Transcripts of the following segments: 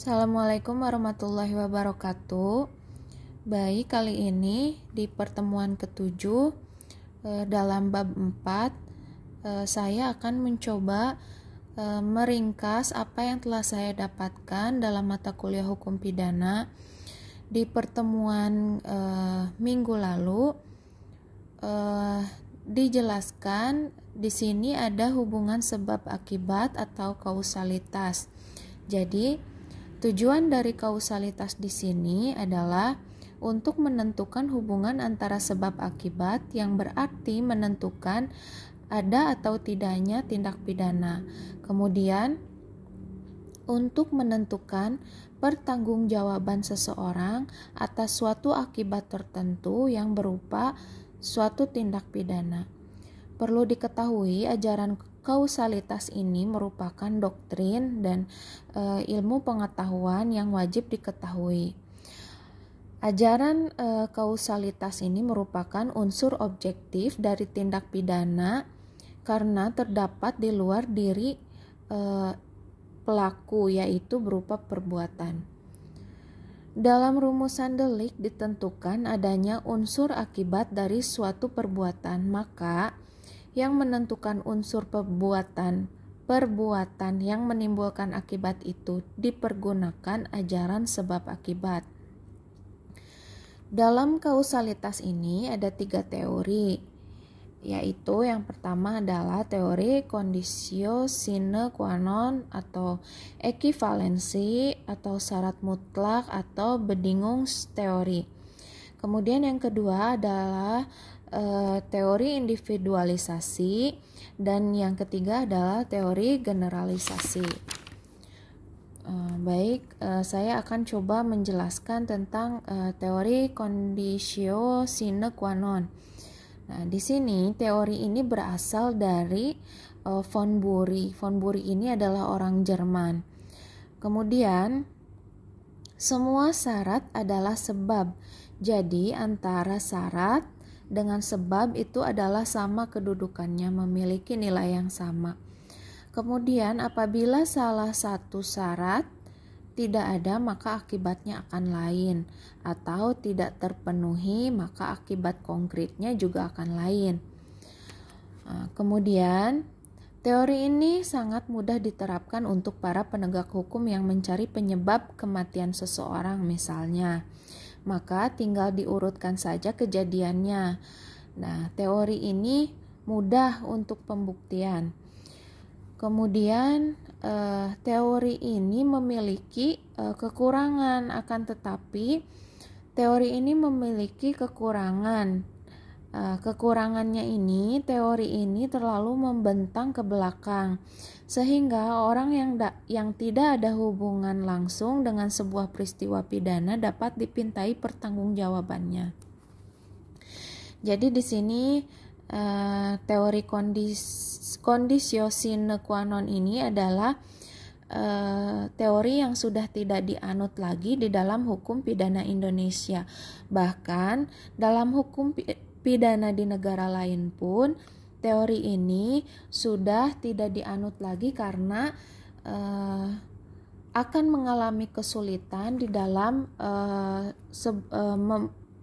Assalamualaikum warahmatullahi wabarakatuh. Baik, kali ini di pertemuan ketujuh dalam bab 4 saya akan mencoba meringkas apa yang telah saya dapatkan dalam mata kuliah hukum pidana. Di pertemuan minggu lalu dijelaskan di sini ada hubungan sebab akibat atau kausalitas. Jadi tujuan dari kausalitas di sini adalah untuk menentukan hubungan antara sebab akibat yang berarti menentukan ada atau tidaknya tindak pidana. Kemudian untuk menentukan pertanggungjawaban seseorang atas suatu akibat tertentu yang berupa suatu tindak pidana. Perlu diketahui ajaran kausalitas ini merupakan doktrin dan ilmu pengetahuan yang wajib diketahui. Ajaran kausalitas ini merupakan unsur objektif dari tindak pidana karena terdapat di luar diri pelaku, yaitu berupa perbuatan. Dalam rumusan delik ditentukan adanya unsur akibat dari suatu perbuatan, maka yang menentukan unsur perbuatan yang menimbulkan akibat itu dipergunakan ajaran sebab akibat. Dalam kausalitas ini ada 3 teori, yaitu yang pertama adalah teori conditio sine qua non atau ekivalensi atau syarat mutlak atau Bedingungsteori. Kemudian yang kedua adalah teori individualisasi, dan yang ketiga adalah teori generalisasi. Saya akan coba menjelaskan tentang teori conditio sine qua non. Nah, di sini teori ini berasal dari von Bury. Von Bury ini adalah orang Jerman. Kemudian semua syarat adalah sebab. Jadi antara syarat dengan sebab itu adalah sama kedudukannya, memiliki nilai yang sama. Kemudian apabila salah satu syarat tidak ada, maka akibatnya akan lain, atau tidak terpenuhi, maka akibat konkretnya juga akan lain. Kemudian teori ini sangat mudah diterapkan untuk para penegak hukum yang mencari penyebab kematian seseorang misalnya. Maka tinggal diurutkan saja kejadiannya. Nah, teori ini mudah untuk pembuktian. Kemudian teori ini memiliki kekurangan, akan tetapi teori ini memiliki kekurangan. Kekurangannya ini, teori ini terlalu membentang ke belakang, sehingga orang yang tidak ada hubungan langsung dengan sebuah peristiwa pidana dapat dipintai pertanggungjawabannya. Jadi di sini teori conditio sine qua non ini adalah teori yang sudah tidak dianut lagi di dalam hukum pidana Indonesia. Bahkan dalam hukum pidana di negara lain pun teori ini sudah tidak dianut lagi karena akan mengalami kesulitan di dalam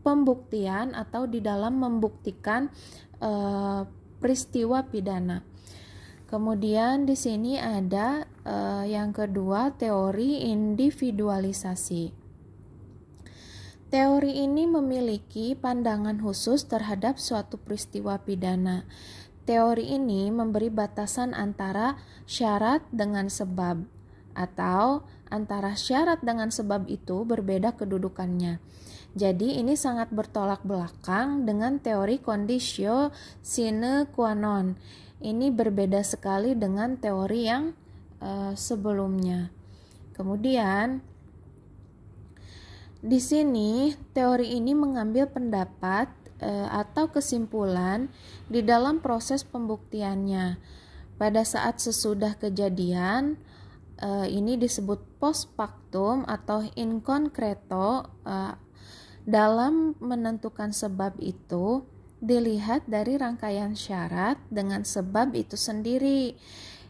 pembuktian atau di dalam membuktikan peristiwa pidana. Kemudian di sini ada yang kedua, teori individualisasi. Teori ini memiliki pandangan khusus terhadap suatu peristiwa pidana. Teori ini memberi batasan antara syarat dengan sebab, atau antara syarat dengan sebab itu berbeda kedudukannya. Jadi ini sangat bertolak belakang dengan teori conditio sine qua non. Ini berbeda sekali dengan teori yang sebelumnya. Kemudian di sini teori ini mengambil pendapat atau kesimpulan di dalam proses pembuktiannya. Pada saat sesudah kejadian, ini disebut post factum atau in concreto. Dalam menentukan sebab itu dilihat dari rangkaian syarat dengan sebab itu sendiri.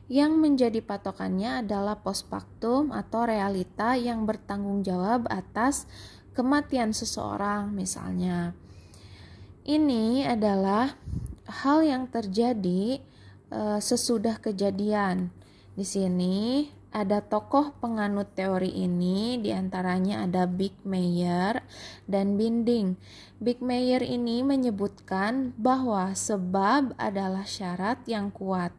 Yang menjadi patokannya adalah post factum atau realita yang bertanggung jawab atas kematian seseorang misalnya. Ini adalah hal yang terjadi sesudah kejadian. Di sini ada tokoh penganut teori ini, diantaranya ada Bickmeyer dan Binding. Bickmeyer ini menyebutkan bahwa sebab adalah syarat yang kuat.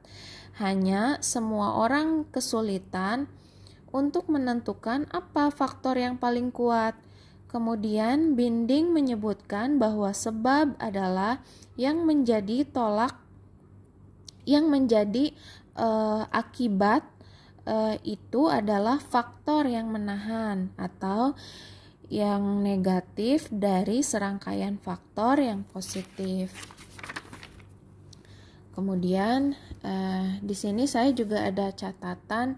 Hanya semua orang kesulitan untuk menentukan apa faktor yang paling kuat. Kemudian Binding menyebutkan bahwa sebab adalah yang menjadi akibat itu adalah faktor yang menahan atau yang negatif dari serangkaian faktor yang positif. Kemudian di sini saya juga ada catatan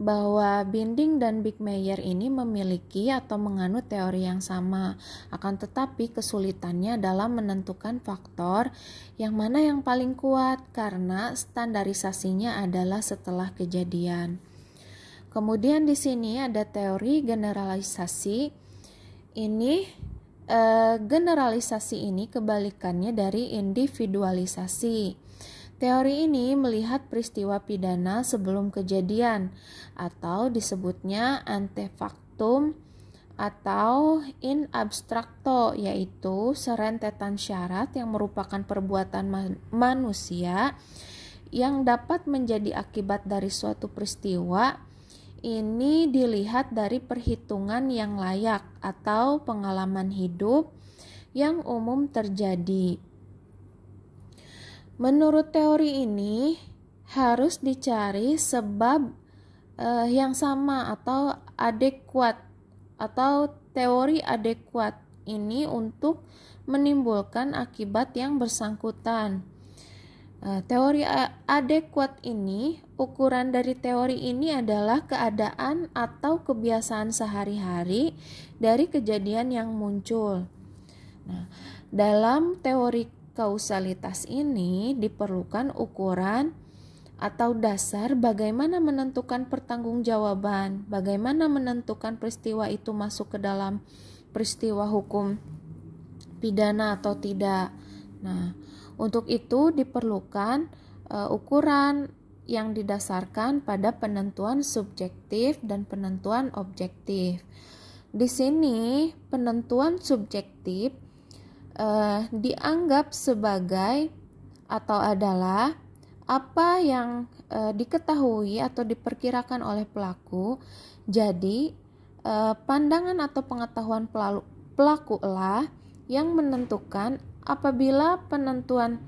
bahwa Binding dan Bickmeyer ini memiliki atau menganut teori yang sama, akan tetapi kesulitannya dalam menentukan faktor yang mana yang paling kuat karena standarisasinya adalah setelah kejadian. Kemudian di sini ada teori generalisasi. Generalisasi ini kebalikannya dari individualisasi. Teori ini melihat peristiwa pidana sebelum kejadian atau disebutnya ante factum atau in abstracto, yaitu serentetan syarat yang merupakan perbuatan manusia yang dapat menjadi akibat dari suatu peristiwa. Ini dilihat dari perhitungan yang layak atau pengalaman hidup yang umum terjadi. Menurut teori ini harus dicari sebab yang sama atau adekuat atau teori adekuat ini untuk menimbulkan akibat yang bersangkutan. Teori adekuat ini, ukuran dari teori ini adalah keadaan atau kebiasaan sehari-hari dari kejadian yang muncul. Nah, dalam teori kausalitas ini diperlukan ukuran atau dasar bagaimana menentukan pertanggungjawaban, bagaimana menentukan peristiwa itu masuk ke dalam peristiwa hukum pidana atau tidak. Nah, untuk itu diperlukan ukuran yang didasarkan pada penentuan subjektif dan penentuan objektif. Di sini penentuan subjektif dianggap sebagai atau adalah apa yang diketahui atau diperkirakan oleh pelaku. Jadi pandangan atau pengetahuan pelaku lah yang menentukan. Apabila penentuan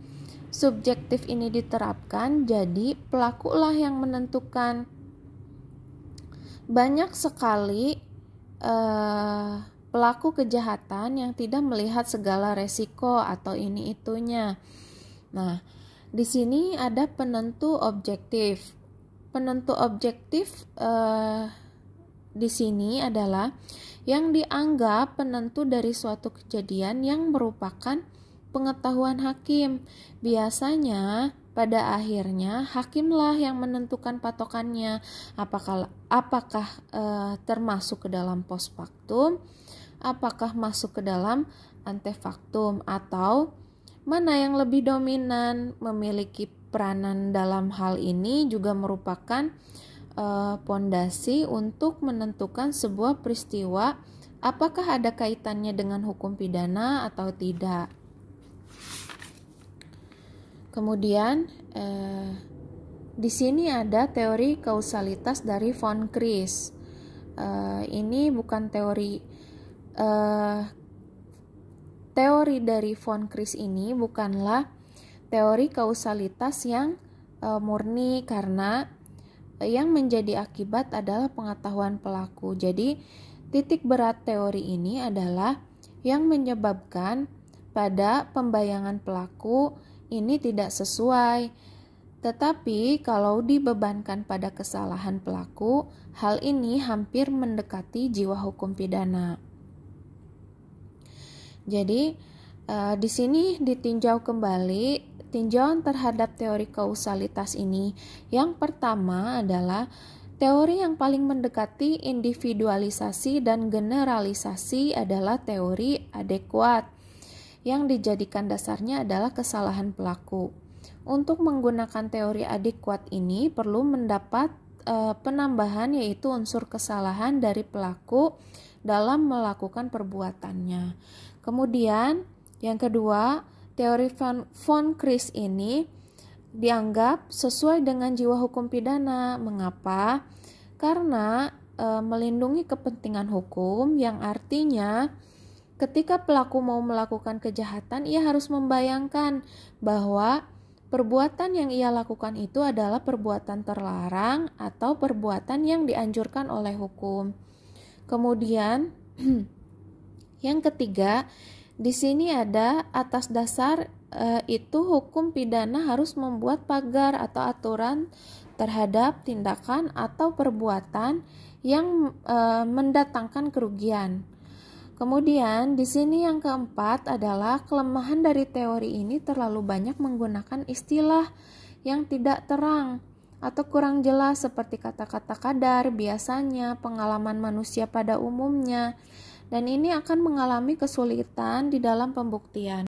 subjektif ini diterapkan, jadi pelakulah yang menentukan. Banyak sekali pelaku kejahatan yang tidak melihat segala resiko atau ini itunya. Nah, di sini ada penentu objektif. Penentu objektif di sini adalah yang dianggap penentu dari suatu kejadian yang merupakan pengetahuan hakim. Biasanya pada akhirnya hakimlah yang menentukan patokannya, apakah termasuk ke dalam post factum, apakah masuk ke dalam ante factum, atau mana yang lebih dominan memiliki peranan dalam hal ini juga merupakan pondasi untuk menentukan sebuah peristiwa apakah ada kaitannya dengan hukum pidana atau tidak. Kemudian di sini ada teori kausalitas dari von Kris. Ini bukan teori dari von Kris ini bukanlah teori kausalitas yang murni karena yang menjadi akibat adalah pengetahuan pelaku. Jadi titik berat teori ini adalah yang menyebabkan pada pembayangan pelaku ini tidak sesuai. Tetapi kalau dibebankan pada kesalahan pelaku, hal ini hampir mendekati jiwa hukum pidana. Jadi Di sini ditinjau kembali tinjauan terhadap teori kausalitas ini. Yang pertama adalah teori yang paling mendekati individualisasi dan generalisasi adalah teori adekuat, yang dijadikan dasarnya adalah kesalahan pelaku. Untuk menggunakan teori adekuat ini perlu mendapat penambahan, yaitu unsur kesalahan dari pelaku dalam melakukan perbuatannya. Kemudian yang kedua, teori von Kris ini dianggap sesuai dengan jiwa hukum pidana. Mengapa? Karena melindungi kepentingan hukum, yang artinya ketika pelaku mau melakukan kejahatan, ia harus membayangkan bahwa perbuatan yang ia lakukan itu adalah perbuatan terlarang atau perbuatan yang dianjurkan oleh hukum. Kemudian yang ketiga, di sini ada atas dasar itu hukum pidana harus membuat pagar atau aturan terhadap tindakan atau perbuatan yang mendatangkan kerugian. Kemudian di sini yang keempat adalah kelemahan dari teori ini terlalu banyak menggunakan istilah yang tidak terang atau kurang jelas seperti kata-kata kadar, biasanya, pengalaman manusia pada umumnya. Dan ini akan mengalami kesulitan di dalam pembuktian.